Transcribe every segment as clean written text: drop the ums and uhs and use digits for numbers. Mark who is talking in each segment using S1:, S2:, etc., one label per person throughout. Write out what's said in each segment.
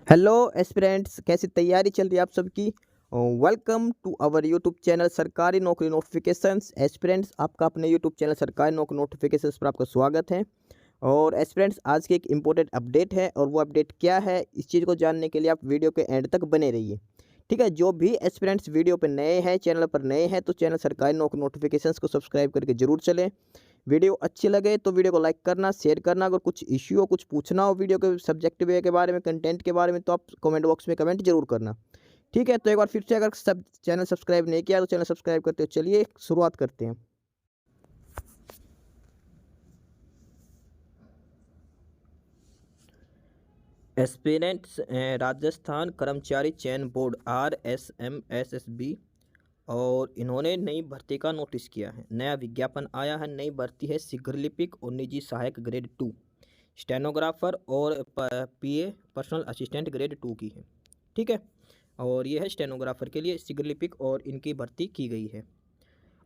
S1: Hello aspirants, कैसी तैयारी चल रही है आप सबकी। Welcome to our YouTube channel सरकारी नौकरी नोटिफिकेशंस। एस्पिरेंट्स, आपका अपने यूट्यूब चैनल सरकारी नौकरी नोटिफिकेशंस पर आपका स्वागत है। और एस्पिरेंट्स, आज की एक इम्पोर्टेंट अपडेट है और वो अपडेट क्या है, इस चीज़ को जानने के लिए आप वीडियो के एंड तक बने रहिए। ठीक है, जो भी एस्पिरेंट्स वीडियो पर नए हैं, चैनल पर नए हैं, तो चैनल सरकारी नौकरी नोटिफिकेशंस को सब्सक्राइब करके जरूर चलें। वीडियो अच्छी लगे तो वीडियो को लाइक करना, शेयर करना। अगर कुछ इश्यू हो, कुछ पूछना हो वीडियो के सब्जेक्ट वे के बारे में, कंटेंट के बारे में, तो आप कमेंट बॉक्स में कमेंट जरूर करना। ठीक है, तो एक बार फिर से, अगर सब चैनल सब्सक्राइब नहीं किया तो चैनल सब्सक्राइब करते हो। चलिए शुरुआत करते हैं। एस्पिरेंट्स राजस्थान कर्मचारी चयन बोर्ड RSMSSB, और इन्होंने नई भर्ती का नोटिस किया है। नया विज्ञापन आया है। नई भर्ती है शीघ्र लिपिक और निजी सहायक ग्रेड 2, स्टेनोग्राफर और PA पर्सनल असिस्टेंट ग्रेड 2 की है। ठीक है, और ये है स्टेनोग्राफर के लिए शीघ्र लिपिक और इनकी भर्ती की गई है।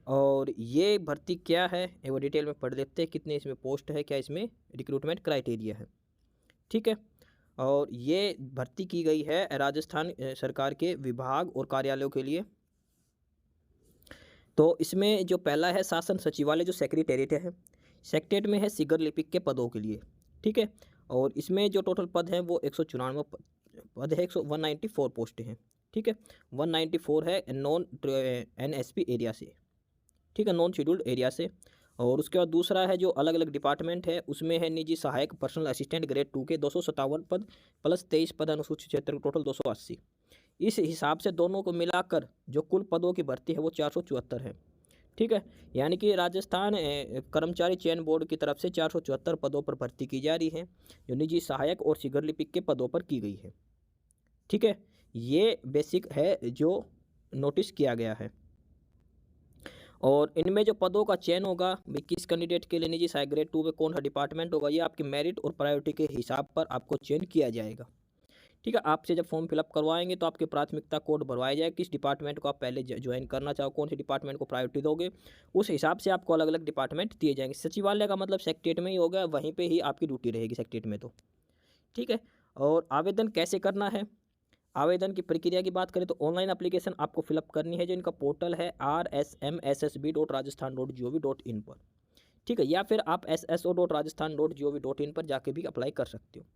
S1: और ये भर्ती क्या है ये वो डिटेल में पढ़ लेते हैं। कितने इसमें पोस्ट है, क्या इसमें रिक्रूटमेंट क्राइटेरिया है। ठीक है, और ये भर्ती की गई है राजस्थान सरकार के विभाग और कार्यालयों के लिए। तो इसमें जो पहला है शासन सचिवालय, जो सेक्रेटेरिएट है, सेक्रेटेरिएट में है शीघ्र लिपिक के पदों के लिए। ठीक है, और इसमें जो टोटल पद हैं वो 194 पद है। 194 पोस्ट हैं। ठीक है, 194 है नॉन NSP एरिया से। ठीक है, नॉन शेड्यूल्ड एरिया से। और उसके बाद दूसरा है जो अलग अलग डिपार्टमेंट है, उसमें है निजी सहायक पर्सनल असिस्टेंट ग्रेड 2 के 257 पद प्लस 23 पद अनुसूचित क्षेत्र, टोटल 280। इस हिसाब से दोनों को मिलाकर जो कुल पदों की भर्ती है वो 474 है। ठीक है, यानी कि राजस्थान कर्मचारी चयन बोर्ड की तरफ से 474 पदों पर भर्ती की जा रही है, जो निजी सहायक और शीघ्र लिपिक के पदों पर की गई है। ठीक है, ये बेसिक है जो नोटिस किया गया है। और इनमें जो पदों का चयन होगा, किस कैंडिडेट के लिए निजी सहायक ग्रेड 2 में कौन सा डिपार्टमेंट होगा, ये आपकी मेरिट और प्रायोरिटी के हिसाब पर आपको चयन किया जाएगा। ठीक है, आपसे जब फॉर्म फिलअप करवाएंगे तो आपके प्राथमिकता कोड भरवाया जाए, किस डिपार्टमेंट को आप पहले ज्वाइन करना चाहो, कौन से डिपार्टमेंट को प्रायोरिटी दोगे, उस हिसाब से आपको अलग अलग डिपार्टमेंट दिए जाएंगे। सचिवालय का मतलब सेक्रेटेरिएट में ही होगा, वहीं पे ही आपकी ड्यूटी रहेगी सेक्रेटेरिएट में। तो ठीक है, और आवेदन कैसे करना है, आवेदन की प्रक्रिया की बात करें तो ऑनलाइन एप्लीकेशन आपको फिलअप करनी है, जो इनका पोर्टल है rsmssb.rajasthan.gov.in पर। ठीक है, या फिर आप sso.rajasthan.gov.in पर जाके भी अप्लाई कर सकते हो।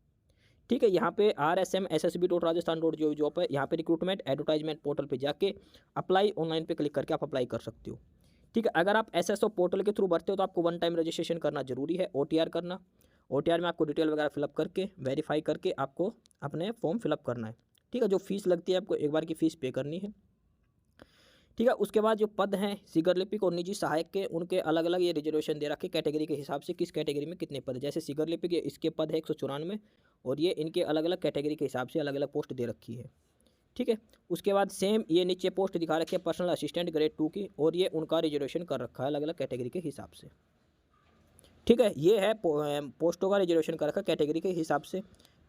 S1: ठीक है, यहाँ पे rsmssb.rajasthan.gov पर यहाँ पे रिक्रूटमेंट एडवर्टाइजमेंट पोर्टल पे जाके अप्लाई ऑनलाइन पे क्लिक करके आप अप्लाई कर सकते हो। ठीक है, अगर आप SSO पोर्टल के थ्रू भरते हो तो आपको 1 टाइम रजिस्ट्रेशन करना जरूरी है, OTR करना। OTR में आपको डिटेल वगैरह फिलअप करके वेरीफाई करके आपको अपने फॉर्म फिलअप करना है। ठीक है, जो फीस लगती है आपको एक बार की फ़ीस पे करनी है। ठीक है, उसके बाद जो पद हैं शीघ्र लिपिक और निजी सहायक के, उनके अलग अलग ये रिजर्वेशन दे रखे कैटेगरी के हिसाब से, किस कैटेगरी में कितने पद है। जैसे शीघ्र लिपिक इसके पद है 194, और ये इनके अलग अलग कैटेगरी के हिसाब से अलग अलग पोस्ट दे रखी है। ठीक है, उसके बाद सेम ये नीचे पोस्ट दिखा रखी है पर्सनल असिस्टेंट ग्रेड 2 की, और ये उनका रिजर्वेशन कर रखा है अलग अलग कैटेगरी के हिसाब से। ठीक है, ये है पोस्टों का रिजर्वेशन कर रखा है कैटेगरी के हिसाब से।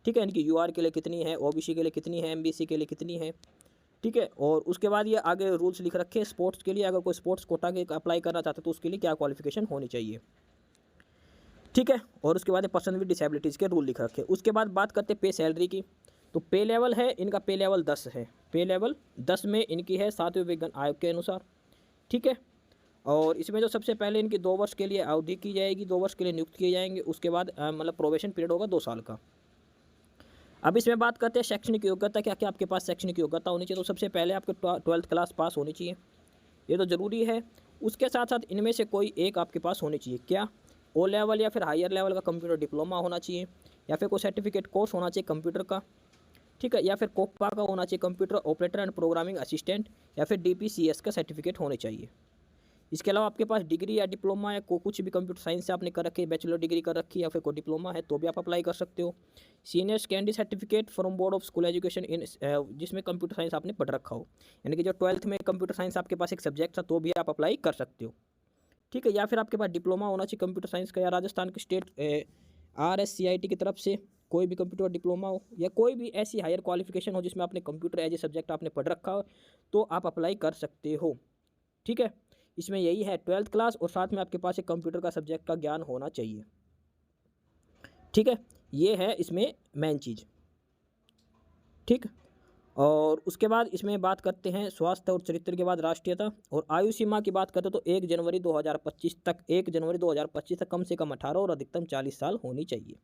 S1: ठीक है, इनकी UR के लिए कितनी है, OBC के लिए कितनी है, MBC के लिए कितनी है। ठीक है, और उसके बाद ये आगे रूल्स लिख रखे हैं स्पोर्ट्स के लिए। अगर कोई स्पोर्ट्स कोटा के अप्लाई करना चाहता है तो उसके लिए क्या क्वालिफिकेशन होनी चाहिए। ठीक है, और उसके बाद पर्सन विद डिसेबिलिटीज़ के रूल लिख रखे हैं। उसके बाद बात करते हैं पे सैलरी की। तो पे लेवल है इनका, पे लेवल 10 है। पे लेवल 10 में इनकी है 7वें वेतन आयोग के अनुसार। ठीक है, और इसमें जो सबसे पहले इनकी 2 वर्ष के लिए अवधि की जाएगी, 2 वर्ष के लिए नियुक्त किए जाएंगे। उसके बाद मतलब प्रोबेशन पीरियड होगा 2 साल का। अब इसमें बात करते हैं शैक्षणिक योग्यता, क्या क्या आपके पास शैक्षणिक योग्यता होनी चाहिए। तो सबसे पहले आपके 12th क्लास पास होनी चाहिए, ये तो ज़रूरी है। उसके साथ साथ इनमें से कोई एक आपके पास होनी चाहिए, क्या, O लेवल या फिर हायर लेवल का कंप्यूटर डिप्लोमा होना चाहिए, या फिर कोई सर्टिफिकेट कोर्स होना चाहिए कंप्यूटर का। ठीक है, या फिर कोपा का होना चाहिए, computer operator and programming assistant, या फिर DPCS का सर्टिफिकेट होने चाहिए। इसके अलावा आपके पास डिग्री या डिप्लोमा या कुछ भी कंप्यूटर साइंस से आपने कर रखी है, बैचलर डिग्री कर रखी है, या फिर कोई डिप्लोमा है तो भी आप अप्लाई कर सकते हो। Senior secondary certificate from board of school education in, जिसमें कंप्यूटर साइंस आपने पढ़ रखा हो, यानी कि जो 12th में कंप्यूटर साइंस आपके पास एक सब्जेक्ट था, तो भी आप अप्लाई कर सकते हो। ठीक है, या फिर आपके पास डिप्लोमा होना चाहिए कंप्यूटर साइंस का, या राजस्थान के स्टेट RSCIT की तरफ से कोई भी कंप्यूटर डिप्लोमा हो, या कोई भी ऐसी हायर क्वालिफिकेशन हो जिसमें आपने कंप्यूटर एज ए सब्जेक्ट आपने पढ़ रखा हो, तो आप अप्लाई कर सकते हो। ठीक है, इसमें यही है 12th क्लास, और साथ में आपके पास एक कंप्यूटर का सब्जेक्ट का ज्ञान होना चाहिए। ठीक है, ये है इसमें मेन चीज़। ठीक। और उसके बाद इसमें बात करते हैं स्वास्थ्य और चरित्र के बाद राष्ट्रीयता और आयु सीमा की बात करते तो 1 जनवरी 2025 तक 1 जनवरी 2025 तक कम से कम 18 और अधिकतम 40 साल होनी चाहिए।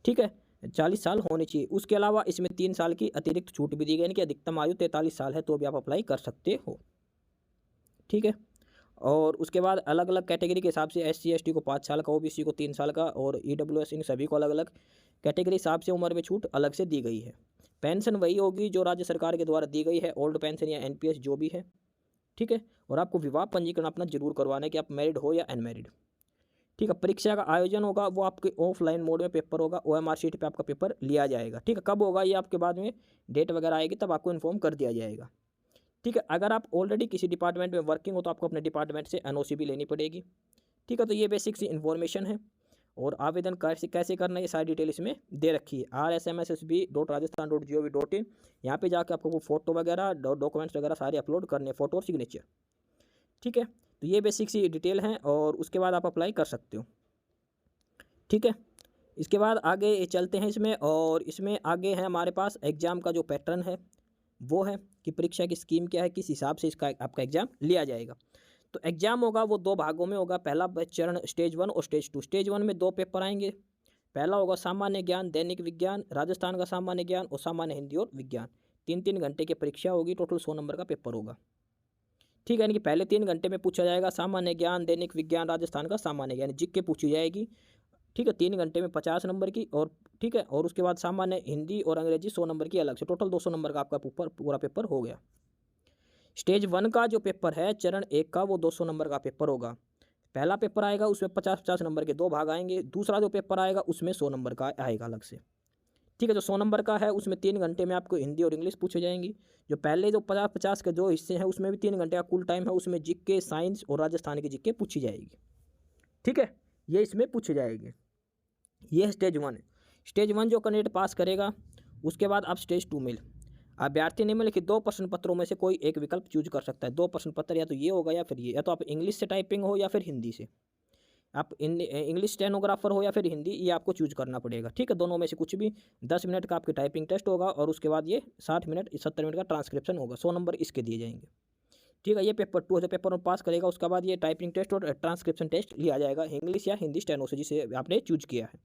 S1: ठीक है, 40 साल होनी चाहिए। उसके अलावा इसमें 3 साल की अतिरिक्त छूट भी दी गई, यानी कि अधिकतम आयु 43 साल है तो भी आप अप्लाई कर सकते हो। ठीक है। और उसके बाद अलग अलग कैटेगरी के हिसाब से SC ST को 5 साल का, OBC को 3 साल का और EWS इन सभी को अलग अलग कैटेगरी हिसाब से उम्र में छूट अलग से दी गई है। पेंशन वही होगी जो राज्य सरकार के द्वारा दी गई है, ओल्ड पेंशन या NPS जो भी है। ठीक है। और आपको विवाह पंजीकरण अपना जरूर करवाना है कि आप मैरिड हो या अनमैरिड। ठीक है। परीक्षा का आयोजन होगा वो आपके ऑफलाइन मोड में पेपर होगा, OMR शीट पे आपका पेपर लिया जाएगा। ठीक है। कब होगा ये आपके बाद में डेट वगैरह आएगी तब आपको इन्फॉर्म कर दिया जाएगा। ठीक है। अगर आप ऑलरेडी किसी डिपार्टमेंट में वर्किंग हो तो आपको अपने डिपार्टमेंट से NOC भी लेनी पड़ेगी। ठीक है। तो ये बेसिक सी इन्फॉर्मेशन है और आवेदन कैसे करना है ये सारी डिटेल इसमें दे रखी है। rsmssb.rajasthan.gov.in। यहाँ पे जाकर आपको फोटो वगैरह डॉक्यूमेंट्स वगैरह सारे अपलोड करने, फोटो और सिग्नेचर। ठीक है। तो ये बेसिक सी डिटेल हैं और उसके बाद आप अप्लाई कर सकते हो। ठीक है। इसके बाद आगे चलते हैं इसमें, और इसमें आगे है हमारे पास एग्ज़ाम का जो पैटर्न है वो है कि परीक्षा की स्कीम क्या है, किस हिसाब से इसका आपका एग्ज़ाम लिया जाएगा। तो एग्ज़ाम होगा वो 2 भागों में होगा। पहला चरण स्टेज 1 और स्टेज 2। स्टेज 1 में 2 पेपर आएंगे। पहला होगा सामान्य ज्ञान, दैनिक विज्ञान, राजस्थान का सामान्य ज्ञान और सामान्य हिंदी और विज्ञान। 3-3 घंटे की परीक्षा होगी, टोटल 100 नंबर का पेपर होगा। ठीक है। यानी कि पहले 3 घंटे में पूछा जाएगा सामान्य ज्ञान, दैनिक विज्ञान, राजस्थान का सामान्य ज्ञान जीके पूछी जाएगी। ठीक है। 3 घंटे में 50 नंबर की। और ठीक है। और उसके बाद सामान्य हिंदी और अंग्रेजी 100 नंबर की अलग से, टोटल 200 नंबर का आपका पूरा पेपर हो गया। स्टेज 1 का जो पेपर है चरण 1 का वो 200 नंबर का पेपर होगा। पहला पेपर आएगा उसमें 50-50 नंबर के 2 भाग आएंगे। दूसरा जो पेपर आएगा उसमें 100 नंबर का आएगा अलग से। ठीक है। जो 100 नंबर का है उसमें 3 घंटे में आपको हिंदी और इंग्लिश पूछे जाएंगी। जो पहले जो 50-50 के जो हिस्से हैं उसमें भी 3 घंटे का कुल टाइम है, उसमें जीके, साइंस और राजस्थान की जीके पूछी जाएगी। ठीक है। ये इसमें पूछी जाएगी। ये है स्टेज 1। स्टेज 1 जो कैंडिडेट पास करेगा उसके बाद आप स्टेज 2 में अभ्यर्थी नहीं मिले कि 2 प्रश्न पत्रों में से कोई एक विकल्प चूज कर सकता है। 2 प्रश्न पत्र या तो ये होगा या फिर ये, या तो आप इंग्लिश से टाइपिंग हो या फिर हिंदी से, आप इंग्लिश स्टेनोग्राफर हो या फिर हिंदी, ये आपको चूज करना पड़ेगा। ठीक है। दोनों में से कुछ भी। 10 मिनट का आपकी टाइपिंग टेस्ट होगा और उसके बाद ये 60 मिनट 70 मिनट का ट्रांसक्रिप्शन होगा। 100 नंबर इसके दिए जाएंगे। ठीक है। ये पेपर 2 से पेपर 1 पास करेगा उसके बाद ये टाइपिंग टेस्ट और ट्रांसक्रिप्शन टेस्ट लिया जाएगा इंग्लिश या हिंदी स्टेनो से जिसे आपने चूज किया है।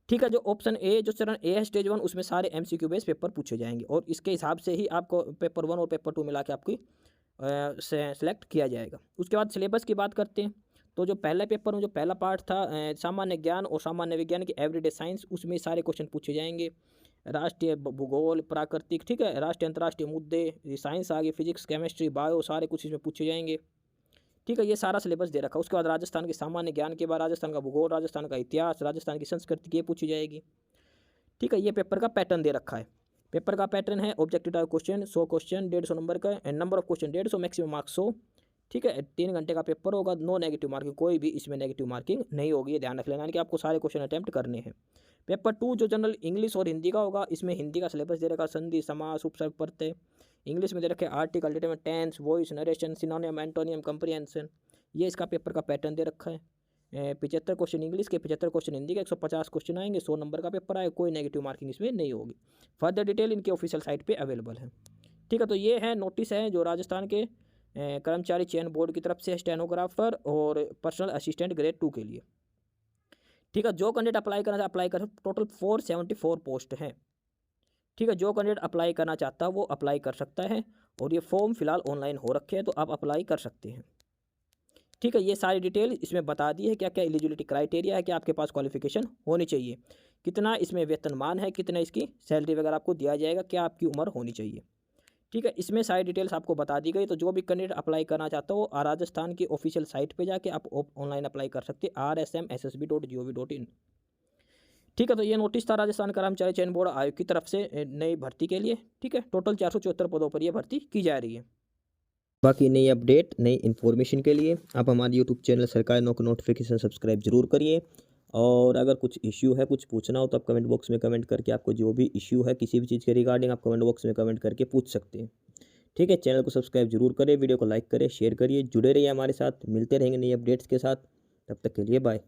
S1: ठीक है। जो ऑप्शन ए जो चरण ए है स्टेज 1 उसमें सारे MCQ बेस पेपर पूछे जाएंगे और इसके हिसाब से ही आपको पेपर 1 और पेपर 2 मिला के आपकी सेलेक्ट किया जाएगा। उसके बाद सिलेबस की बात करते हैं तो जो पहले पेपर में जो पहला पार्ट था सामान्य ज्ञान और सामान्य विज्ञान की एवरीडे साइंस, उसमें सारे क्वेश्चन पूछे जाएंगे। राष्ट्रीय भूगोल, प्राकृतिक, ठीक है, राष्ट्रीय अंतर्राष्ट्रीय मुद्दे, साइंस आ गई, फिजिक्स, केमिस्ट्री, बायो, सारे कुछ इसमें पूछे जाएंगे। ठीक है। ये सारा सिलेबस दे रखा है। उसके बाद राजस्थान के सामान्य ज्ञान के बाद राजस्थान का भूगोल, राजस्थान का इतिहास, राजस्थान की संस्कृति ये पूछी जाएगी। ठीक है। ये पेपर का पैटर्न दे रखा है। पेपर का पैटर्न है objective type question 100 question 150 number का and number of question 150, maximum marks 100। ठीक है। 3 घंटे का पेपर होगा। नो नेगेटिव मार्किंग, कोई भी इसमें नेगेटिव मार्किंग नहीं होगी, ये ध्यान रख लेना कि आपको सारे क्वेश्चन अटैम्प्ट करने हैं। पेपर 2 जो जनरल इंग्लिश और हिंदी का होगा, इसमें हिंदी का सिलेबस दे रखा संधि, समास, उपसर्ग, प्रत्यय। इंग्लिश में दे रखे article, determinant, tense, voice, narration, synonym, antonym, comprehension. ये इसका पेपर का पैटर्न दे रखा है। 75 क्वेश्चन इंग्लिश के, 75 क्वेश्चन हिंदी के, 150 क्वेश्चन आएंगे, 100 नंबर का पेपर आएगा, कोई नेगेटिव मार्किंग इसमें नहीं होगी। फर्दर डिटेल इनके ऑफिशियल साइट पे अवेलेबल है। ठीक है। तो ये है नोटिस है जो राजस्थान के कर्मचारी चयन बोर्ड की तरफ से स्टेनोग्राफर और पर्सनल असिस्टेंट ग्रेड 2 के लिए। ठीक है। जो कैंडिडेट अप्लाई करना अप्लाई कर, टोटल 474 पोस्ट हैं। ठीक है। जो कैंडिडेट अप्लाई करना चाहता है वो अप्लाई कर सकता है और ये फॉर्म फिलहाल ऑनलाइन हो रखे हैं तो आप अप्लाई कर सकते हैं। ठीक है। ये सारी डिटेल इसमें बता दी है क्या क्या एलिजिबिलिटी क्राइटेरिया है, कि आपके पास क्वालिफिकेशन होनी चाहिए, कितना इसमें वेतनमान है, कितना इसकी सैलरी वगैरह आपको दिया जाएगा, क्या आपकी उम्र होनी चाहिए। ठीक है। इसमें सारी डिटेल्स आपको बता दी गई। तो जो भी कैंडिडेट अप्लाई करना चाहता हो राजस्थान की ऑफिशियल साइट पे जाके आप ऑनलाइन अप्लाई कर सकते हैं rsmssb.gov.in। ठीक है। तो ये नोटिस था राजस्थान कर्मचारी चयन बोर्ड आयोग की तरफ से नई भर्ती के लिए। ठीक है। टोटल 474 पदों पर यह भर्ती की जा रही है। बाकी नई अपडेट नई इन्फॉर्मेशन के लिए आप हमारे यूट्यूब चैनल सरकारी नौकरी नोटिफिकेशन सब्सक्राइब जरूर करिए। और अगर कुछ इश्यू है, कुछ पूछना हो तो आप कमेंट बॉक्स में कमेंट करके आपको जो भी इश्यू है किसी भी चीज़ के रिगार्डिंग आप कमेंट बॉक्स में कमेंट करके पूछ सकते हैं। ठीक है। चैनल को सब्सक्राइब जरूर करें, वीडियो को लाइक करें, शेयर करिए, जुड़े रहिए हमारे साथ। मिलते रहेंगे नई अपडेट्स के साथ। तब तक के लिए बाय।